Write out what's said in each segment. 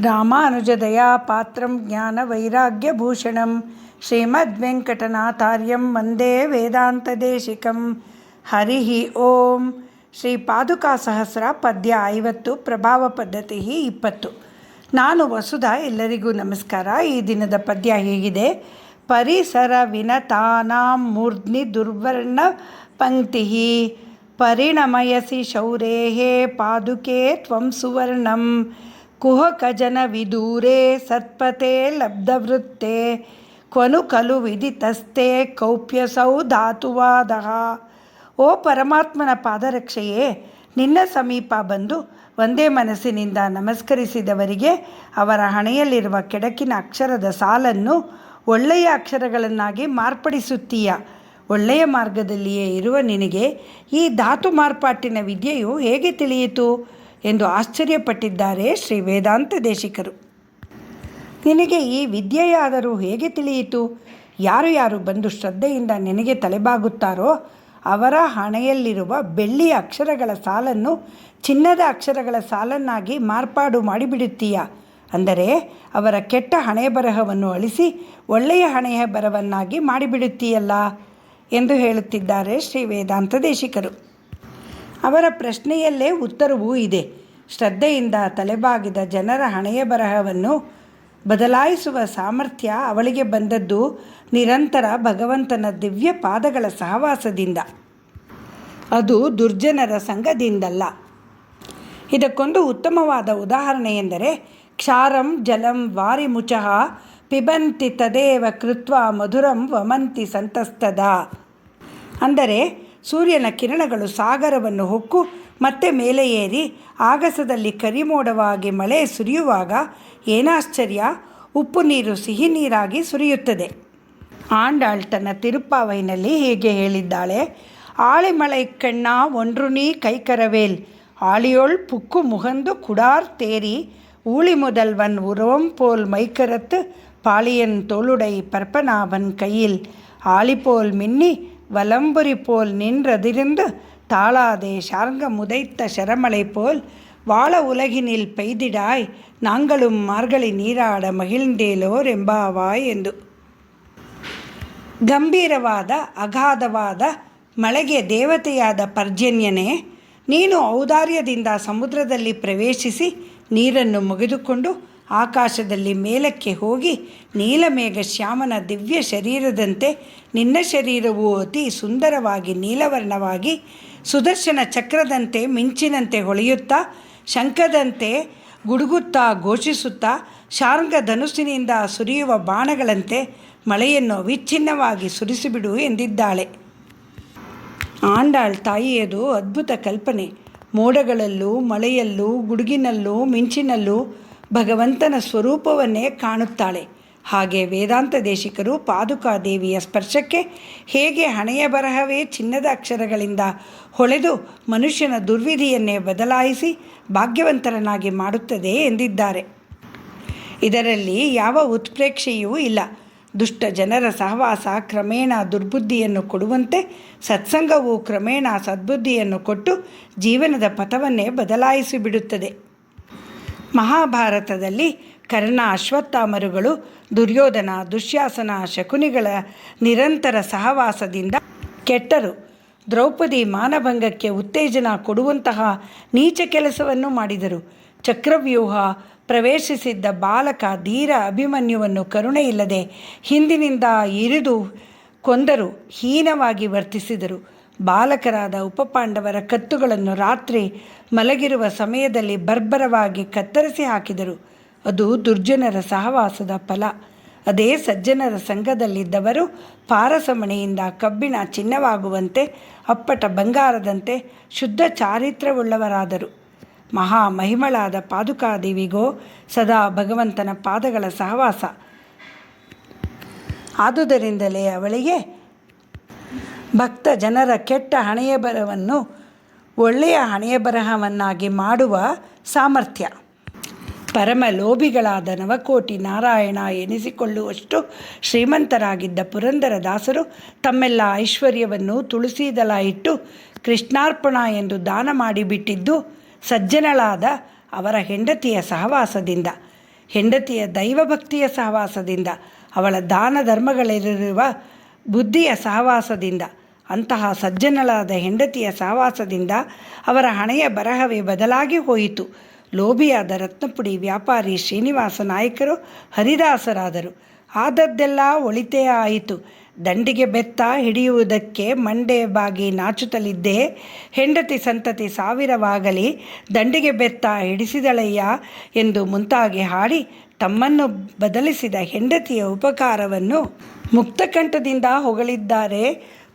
ರಾಮಾನುಜದಯಾ ಪಾತ್ರಂ ಜ್ಞಾನವೈರಾಗ್ಯಭೂಷಣಂ ಶ್ರೀಮದ್ವೆಂಕಟನಾಥಾರ್ಯಂ ವಂದೇ ವೇದಾಂತದೇಶಿಕಂ. ಹರಿ ಓಂ. ಶ್ರೀ ಪಾದುಕಾ ಸಹಸ್ರ ಪದ್ಯ 50, ಪ್ರಭಾವ ಪದ್ಧತಿ 20. ನಾನು ವಸುಧಾ. ಎಲ್ಲರಿಗೂ ನಮಸ್ಕಾರ. ಈ ದಿನದ ಪದ್ಯ ಹೀಗಿದೆ. ಪರಿಸರ ವಿನತಾನಾಂ ಮೂರ್ಧ್ನಿ ದುರ್ವರ್ಣ ಪಂಕ್ತಿ ಪರಿಣಮಯಸಿ ಶೌರೇಹೇ ಪಾದುಕೆ ತ್ವಂ ಸುವರ್ಣಂ ಕುಹಕ ಜನ ವಿದೂರೇ ಸತ್ಪತೆ ಲಬ್ಧವೃತ್ತೆ ಕ್ವನು ಖಲು ವಿದಿತಸ್ತೆ ಕೌಪ್ಯಸೌ ಧಾತುವಾದಃ. ಓ ಪರಮಾತ್ಮನ ಪಾದರಕ್ಷೆಯೇ, ನಿನ್ನ ಸಮೀಪ ಬಂದು ಒಂದೇ ಮನಸ್ಸಿನಿಂದ ನಮಸ್ಕರಿಸಿದವರಿಗೆ ಅವರ ಹಣೆಯಲ್ಲಿರುವ ಕೆಡಕಿನ ಅಕ್ಷರದ ಸಾಲನ್ನು ಒಳ್ಳೆಯ ಅಕ್ಷರಗಳನ್ನಾಗಿ ಮಾರ್ಪಡಿಸುತ್ತೀಯ. ಒಳ್ಳೆಯ ಮಾರ್ಗದಲ್ಲಿಯೇ ಇರುವ ನಿನಗೆ ಈ ಧಾತು ಮಾರ್ಪಾಟಿನ ವಿದ್ಯೆಯು ಹೇಗೆ ತಿಳಿಯಿತು ಎಂದು ಆಶ್ಚರ್ಯಪಟ್ಟಿದ್ದಾರೆ ಶ್ರೀ ವೇದಾಂತ ದೇಶಿಕರು. ನಿನಗೆ ಈ ವಿದ್ಯೆಯಾದರೂ ಹೇಗೆ ತಿಳಿಯಿತು? ಯಾರು ಬಂದು ಶ್ರದ್ಧೆಯಿಂದ ನಿನಗೆ ತಲೆಬಾಗುತ್ತಾರೋ ಅವರ ಹಣೆಯಲ್ಲಿರುವ ಬೆಳ್ಳಿಯ ಅಕ್ಷರಗಳ ಸಾಲನ್ನು ಚಿನ್ನದ ಅಕ್ಷರಗಳ ಸಾಲನ್ನಾಗಿ ಮಾರ್ಪಾಡು ಮಾಡಿಬಿಡುತ್ತೀಯ. ಅಂದರೆ ಅವರ ಕೆಟ್ಟ ಹಣೆ ಬರಹವನ್ನು ಅಳಿಸಿ ಒಳ್ಳೆಯ ಹಣೆಯ ಬರವನ್ನಾಗಿ ಮಾಡಿಬಿಡುತ್ತೀಯಲ್ಲ ಎಂದು ಹೇಳುತ್ತಿದ್ದಾರೆ ಶ್ರೀ ವೇದಾಂತ ದೇಶಿಕರು. ಅವರ ಪ್ರಶ್ನೆಯಲ್ಲೇ ಉತ್ತರವೂ ಇದೆ. ಶ್ರದ್ಧೆಯಿಂದ ತಲೆಬಾಗಿದ ಜನರ ಹಣೆಯ ಬರಹವನ್ನು ಬದಲಾಯಿಸುವ ಸಾಮರ್ಥ್ಯ ಅವಳಿಗೆ ಬಂದದ್ದು ನಿರಂತರ ಭಗವಂತನ ದಿವ್ಯ ಪಾದಗಳ ಸಹವಾಸದಿಂದ, ಅದು ದುರ್ಜನರ ಸಂಘದಿಂದಲ್ಲ. ಇದಕ್ಕೊಂದು ಉತ್ತಮವಾದ ಉದಾಹರಣೆ ಎಂದರೆ ಕ್ಷಾರಂ ಜಲಂ ವಾರಿ ಮುಚಃ ಪಿಬಂತಿ ತದೇವ ಕೃತ್ವ ಮಧುರಂ ವಮಂತಿ ಸಂತಸ್ತದ. ಅಂದರೆ ಸೂರ್ಯನ ಕಿರಣಗಳು ಸಾಗರವನ್ನು ಹೊಕ್ಕು ಮತ್ತೆ ಮೇಲೆ ಏರಿ ಆಗಸದಲ್ಲಿ ಕರಿಮೋಡವಾಗಿ ಮಳೆ ಸುರಿಯುವಾಗ ಏನಾಶ್ಚರ್ಯ, ಉಪ್ಪು ನೀರು ಸಿಹಿ ನೀರಾಗಿ ಸುರಿಯುತ್ತದೆ. ಆಂಡಾಳ್ ತನ್ನ ತಿರುಪ್ಪಾವೈನಲ್ಲಿ ಹೀಗೆ ಹೇಳಿದ್ದಾಳೆ. ಆಳಿಮಳೈ ಕಣ್ಣ ஒன்று நீ கைக்கரவேல் ஆழியோள் புக்கு முகந்து குடார் தேரி ஊழி முதல்வன் உருவம் போல் மைக்கரத்து பாளியன் தோளுடை பற்பனாவன் கையில் ஆளிபோல் மின்னி வலம்புரி போல் நின்றதிருந்து தாளாதே ஷார்ங்க முதைத்த ಶರಮಳೆ போல் வாழ உலகினில் பெய்திடாய் நாங்களும் ಮಾರ್ಗಳಿ ನೀರಾಡ ಮಹಿಳ್ದೇಲೋರ್ ಎಂಬಾವಾಯ್ ಎಂದು. ಗಂಭೀರವಾದ ಅಗಾಧವಾದ ಮಳೆಗೆ ದೇವತೆಯಾದ ಪರ್ಜನ್ಯನೇ, ನೀನು ಔದಾರ್ಯದಿಂದ ಸಮುದ್ರದಲ್ಲಿ ಪ್ರವೇಶಿಸಿ ನೀರನ್ನು ಮುಗಿದುಕೊಂಡು ಆಕಾಶದಲ್ಲಿ ಮೇಲಕ್ಕೆ ಹೋಗಿ ನೀಲಮೇಘ ಶ್ಯಾಮನ ದಿವ್ಯ ಶರೀರದಂತೆ ನಿನ್ನ ಶರೀರವು ಅತಿ ಸುಂದರವಾಗಿ ನೀಲವರ್ಣವಾಗಿ ಸುದರ್ಶನ ಚಕ್ರದಂತೆ ಮಿಂಚಿನಂತೆ ಹೊಳೆಯುತ್ತಾ ಶಂಖದಂತೆ ಗುಡುಗುತ್ತಾ ಘೋಷಿಸುತ್ತಾ ಶಾರ್ಂಗ ಧನುಸ್ಸಿನಿಂದ ಸುರಿಯುವ ಬಾಣಗಳಂತೆ ಮಳೆಯನ್ನು ವಿಚ್ಛಿನ್ನವಾಗಿ ಸುರಿಸಿಬಿಡು ಎಂದಿದ್ದಾಳೆ. ಆಂಡಾಳ್ ತಾಯಿಯದು ಅದ್ಭುತ ಕಲ್ಪನೆ. ಮೋಡಗಳಲ್ಲೂ ಮಳೆಯಲ್ಲೂ ಗುಡುಗಿನಲ್ಲೂ ಮಿಂಚಿನಲ್ಲೂ ಭಗವಂತನ ಸ್ವರೂಪವನ್ನೇ ಕಾಣುತ್ತಾಳೆ. ಹಾಗೆ ವೇದಾಂತ ದೇಶಿಕರು ಪಾದುಕಾದೇವಿಯ ಸ್ಪರ್ಶಕ್ಕೆ ಹೇಗೆ ಹಣೆಯ ಬರಹವೇ ಚಿನ್ನದ ಅಕ್ಷರಗಳಿಂದ ಹೊಳೆದು ಮನುಷ್ಯನ ದುರ್ವಿಧಿಯನ್ನೇ ಬದಲಾಯಿಸಿ ಭಾಗ್ಯವಂತರನಾಗಿ ಮಾಡುತ್ತದೆ ಎಂದಿದ್ದಾರೆ. ಇದರಲ್ಲಿ ಯಾವ ಉತ್ಪ್ರೇಕ್ಷೆಯೂ ಇಲ್ಲ. ದುಷ್ಟ ಜನರ ಸಹವಾಸ ಕ್ರಮೇಣ ದುರ್ಬುದ್ಧಿಯನ್ನು ಕೊಡುವಂತೆ ಸತ್ಸಂಗವು ಕ್ರಮೇಣ ಸದ್ಬುದ್ಧಿಯನ್ನು ಕೊಟ್ಟು ಜೀವನದ ಪಥವನ್ನೇ ಬದಲಾಯಿಸಿಬಿಡುತ್ತದೆ. ಮಹಾಭಾರತದಲ್ಲಿ ಕರ್ಣ ಅಶ್ವತ್ಥಾಮರುಗಳು ದುರ್ಯೋಧನ ದುಶ್ಯಾಸನ ಶಕುನಿಗಳ ನಿರಂತರ ಸಹವಾಸದಿಂದ ಕೆಟ್ಟರು. ದ್ರೌಪದಿ ಮಾನಭಂಗಕ್ಕೆ ಉತ್ತೇಜನ ಕೊಡುವಂತಹ ನೀಚ ಕೆಲಸವನ್ನು ಮಾಡಿದರು. ಚಕ್ರವ್ಯೂಹ ಪ್ರವೇಶಿಸಿದ್ದ ಬಾಲಕ ಧೀರ ಅಭಿಮನ್ಯುವನ್ನು ಕರುಣೆ ಇಲ್ಲದೆ ಹಿಂದಿನಿಂದ ಇರಿದು ಕೊಂದರು. ಹೀನವಾಗಿ ವರ್ತಿಸಿದರು. ಬಾಲಕರಾದ ಉಪಪಾಂಡವರ ಕತ್ತುಗಳನ್ನು ರಾತ್ರಿ ಮಲಗಿರುವ ಸಮಯದಲ್ಲಿ ಬರ್ಬರವಾಗಿ ಕತ್ತರಿಸಿ ಹಾಕಿದರು. ಅದು ದುರ್ಜನರ ಸಹವಾಸದ ಫಲ. ಅದೇ ಸಜ್ಜನರ ಸಂಘದಲ್ಲಿದ್ದವರು ಪಾರಸಮಣೆಯಿಂದ ಕಬ್ಬಿಣ ಚಿನ್ನವಾಗುವಂತೆ ಅಪ್ಪಟ ಬಂಗಾರದಂತೆ ಶುದ್ಧ ಚಾರಿತ್ರ್ಯವುಳ್ಳವರಾದರು. ಮಹಾ ಮಹಿಮಳಾದ ಪಾದುಕಾದೇವಿಗೋ ಸದಾ ಭಗವಂತನ ಪಾದಗಳ ಸಹವಾಸ. ಆದುದರಿಂದಲೇ ಅವಳಿಗೆ ಭಕ್ತ ಜನರ ಕೆಟ್ಟ ಹಣೆಯ ಬರಹವನ್ನು ಒಳ್ಳೆಯ ಹಣೆಯ ಬರಹವನ್ನಾಗಿ ಮಾಡುವ ಸಾಮರ್ಥ್ಯ. ಪರಮ ಲೋಭಿಗಳಾದ ನವಕೋಟಿ ನಾರಾಯಣ ಎನಿಸಿಕೊಳ್ಳುವಷ್ಟು ಶ್ರೀಮಂತರಾಗಿದ್ದ ಪುರಂದರದಾಸರು ತಮ್ಮೆಲ್ಲ ಐಶ್ವರ್ಯವನ್ನು ತುಳಸಿದಲ ಇಟ್ಟು ಕೃಷ್ಣಾರ್ಪಣ ಎಂದು ದಾನ ಮಾಡಿಬಿಟ್ಟಿದ್ದು ಸಜ್ಜನಳಾದ ಅವರ ಹೆಂಡತಿಯ ಸಹವಾಸದಿಂದ. ಹೆಂಡತಿಯ ದೈವಭಕ್ತಿಯ ಸಹವಾಸದಿಂದ, ಅವಳ ದಾನ ಧರ್ಮಗಳಿರುವ ಬುದ್ಧಿಯ ಸಹವಾಸದಿಂದ, ಅಂತಹ ಸಜ್ಜನಳಾದ ಹೆಂಡತಿಯ ಸಹವಾಸದಿಂದ ಅವರ ಹಣೆಯ ಬರಹವೇ ಬದಲಾಗಿ ಹೋಯಿತು. ಲೋಭಿಯಾದ ರತ್ನಪುಡಿ ವ್ಯಾಪಾರಿ ಶ್ರೀನಿವಾಸ ನಾಯಕರು ಹರಿದಾಸರಾದರು. ಆದದ್ದೆಲ್ಲ ಒಳಿತೇ ಆಯಿತು. ದಂಡಿಗೆ ಬೆತ್ತ ಹಿಡಿಯುವುದಕ್ಕೆ ಮಂಡೆ ಬಾಗಿ ನಾಚುತ್ತಲಿದ್ದೇ, ಹೆಂಡತಿ ಸಂತತಿ ಸಾವಿರವಾಗಲಿ ದಂಡಿಗೆ ಬೆತ್ತ ಹಿಡಿಸಿದಳಯ್ಯ ಎಂದು ಮುಂತಾಗಿ ಹಾಡಿ ತಮ್ಮನ್ನು ಬದಲಿಸಿದ ಹೆಂಡತಿಯ ಉಪಕಾರವನ್ನು ಮುಕ್ತಕಂಠದಿಂದ ಹೊಗಳಿದ್ದಾರೆ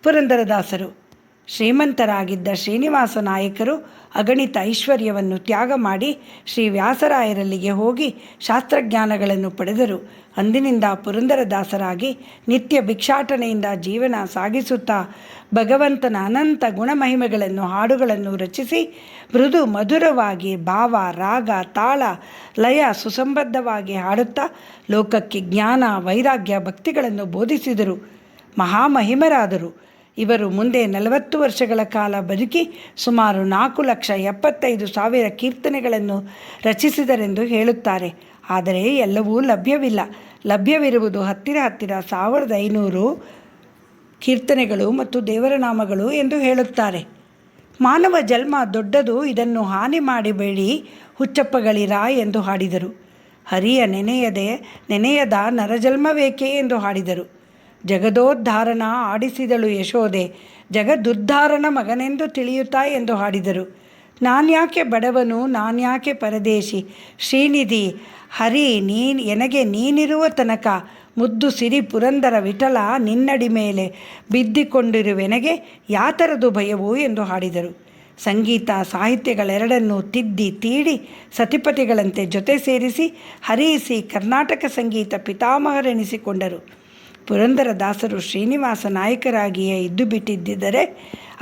ಪುರಂದರದಾಸರು. ಶ್ರೀಮಂತರಾಗಿದ್ದ ಶ್ರೀನಿವಾಸ ನಾಯಕರು ಅಗಣಿತ ಐಶ್ವರ್ಯವನ್ನು ತ್ಯಾಗ ಮಾಡಿ ಶ್ರೀ ವ್ಯಾಸರಾಯರಲ್ಲಿಗೆ ಹೋಗಿ ಶಾಸ್ತ್ರಜ್ಞಾನಗಳನ್ನು ಪಡೆದರು. ಅಂದಿನಿಂದ ಪುರಂದರದಾಸರಾಗಿ ನಿತ್ಯ ಭಿಕ್ಷಾಟನೆಯಿಂದ ಜೀವನ ಸಾಗಿಸುತ್ತಾ ಭಗವಂತನ ಅನಂತ ಗುಣಮಹಿಮೆಗಳನ್ನು ಹಾಡುಗಳನ್ನು ರಚಿಸಿ ಮೃದು ಮಧುರವಾಗಿ ಭಾವ ರಾಗ ತಾಳ ಲಯ ಸುಸಂಬದ್ಧವಾಗಿ ಹಾಡುತ್ತಾ ಲೋಕಕ್ಕೆ ಜ್ಞಾನ ವೈರಾಗ್ಯ ಭಕ್ತಿಗಳನ್ನು ಬೋಧಿಸಿದರು. ಮಹಾಮಹಿಮರಾದರು. ಇವರು ಮುಂದೆ 40 ವರ್ಷಗಳ ಕಾಲ ಬದುಕಿ ಸುಮಾರು 4,75,000 ಕೀರ್ತನೆಗಳನ್ನು ರಚಿಸಿದರೆಂದು ಹೇಳುತ್ತಾರೆ. ಆದರೆ ಎಲ್ಲವೂ ಲಭ್ಯವಿಲ್ಲ. ಲಭ್ಯವಿರುವುದು ಹತ್ತಿರ 1,500 ಕೀರ್ತನೆಗಳು ಮತ್ತು ದೇವರ ನಾಮಗಳು ಎಂದು ಹೇಳುತ್ತಾರೆ. ಮಾನವ ಜನ್ಮ ದೊಡ್ಡದು, ಇದನ್ನು ಹಾನಿ ಮಾಡಿಬೇಡಿ ಹುಚ್ಚಪ್ಪಗಳಿರ ಎಂದು ಹಾಡಿದರು. ಹರಿಯ ನೆನೆಯದ ನರಜನ್ಮವೇಕೆ ಎಂದು ಹಾಡಿದರು. ಜಗದೋದ್ಧಾರಣ ಆಡಿಸಿದಳು ಯಶೋದೆ, ಜಗದುದ್ಧಾರಣ ಮಗನೆಂದು ತಿಳಿಯುತ್ತಾ ಎಂದು ಹಾಡಿದರು. ನಾನ್ಯಾಕೆ ಬಡವನು, ನಾನ್ಯಾಕೆ ಪರದೇಶಿ, ಶ್ರೀನಿಧಿ ಹರಿ ಎನಗೆ ನೀನಿರುವ ತನಕ, ಮುದ್ದು ಸಿರಿ ಪುರಂದರ ವಿಠಲ ನಿನ್ನಡಿ ಮೇಲೆ ಬಿದ್ದಿಕೊಂಡಿರುವೆನಗೆ ಯಾತರದು ಭಯವು ಎಂದು ಹಾಡಿದರು. ಸಂಗೀತ ಸಾಹಿತ್ಯಗಳೆರಡನ್ನೂ ತಿದ್ದಿ ತೀಡಿ ಸತಿಪತಿಗಳಂತೆ ಜೊತೆ ಸೇರಿಸಿ ಹರಿಯಿಸಿ ಕರ್ನಾಟಕ ಸಂಗೀತ ಪಿತಾಮಹರೆನಿಸಿಕೊಂಡರು. ಪುರಂದರದಾಸರು ಶ್ರೀನಿವಾಸ ನಾಯಕರಾಗಿಯೇ ಇದ್ದು ಬಿಟ್ಟಿದ್ದರೆ,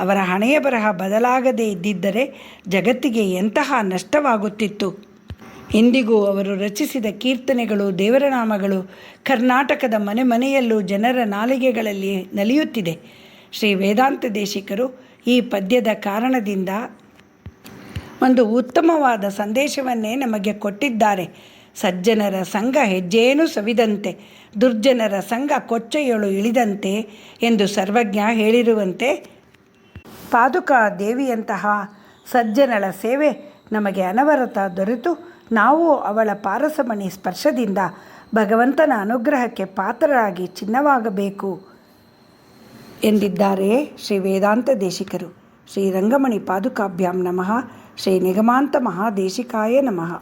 ಅವರ ಹಣೆಯ ಬರಹ ಬದಲಾಗದೇ ಇದ್ದಿದ್ದರೆ ಜಗತ್ತಿಗೆ ಎಂತಹ ನಷ್ಟವಾಗುತ್ತಿತ್ತು. ಇಂದಿಗೂ ಅವರು ರಚಿಸಿದ ಕೀರ್ತನೆಗಳು ದೇವರ ನಾಮಗಳು ಕರ್ನಾಟಕದ ಮನೆ ಮನೆಯಲ್ಲೂ ಜನರ ನಾಲಿಗೆಗಳಲ್ಲಿ ನಲಿಯುತ್ತಿದೆ. ಶ್ರೀ ವೇದಾಂತ ದೇಶಿಕರು ಈ ಪದ್ಯದ ಕಾರಣದಿಂದ ಒಂದು ಉತ್ತಮವಾದ ಸಂದೇಶವನ್ನೇ ನಮಗೆ ಕೊಟ್ಟಿದ್ದಾರೆ. ಸಜ್ಜನರ ಸಂಘ ಹೆಜ್ಜೇನು ಸವಿದಂತೆ, ದುರ್ಜನರ ಸಂಘ ಕೊಚ್ಚೆಯೊಳು ಇಳಿದಂತೆ ಎಂದು ಸರ್ವಜ್ಞ ಹೇಳಿರುವಂತೆ, ಪಾದುಕಾ ದೇವಿಯಂತಹ ಸಜ್ಜನಳ ಸೇವೆ ನಮಗೆ ಅನವರತ ದೊರೆತು ನಾವು ಅವಳ ಪಾರಸಮಣಿ ಸ್ಪರ್ಶದಿಂದ ಭಗವಂತನ ಅನುಗ್ರಹಕ್ಕೆ ಪಾತ್ರರಾಗಿ ಚಿನ್ನವಾಗಬೇಕು ಎಂದಿದ್ದಾರೆ ಶ್ರೀ ವೇದಾಂತ ದೇಶಿಕರು. ಶ್ರೀ ರಂಗಮಣಿ ಪಾದುಕಾಭ್ಯಾಂ ನಮಃ. ಶ್ರೀ ನಿಗಮಾಂತ ಮಹಾದೇಶಿಕಾಯ ನಮಃ.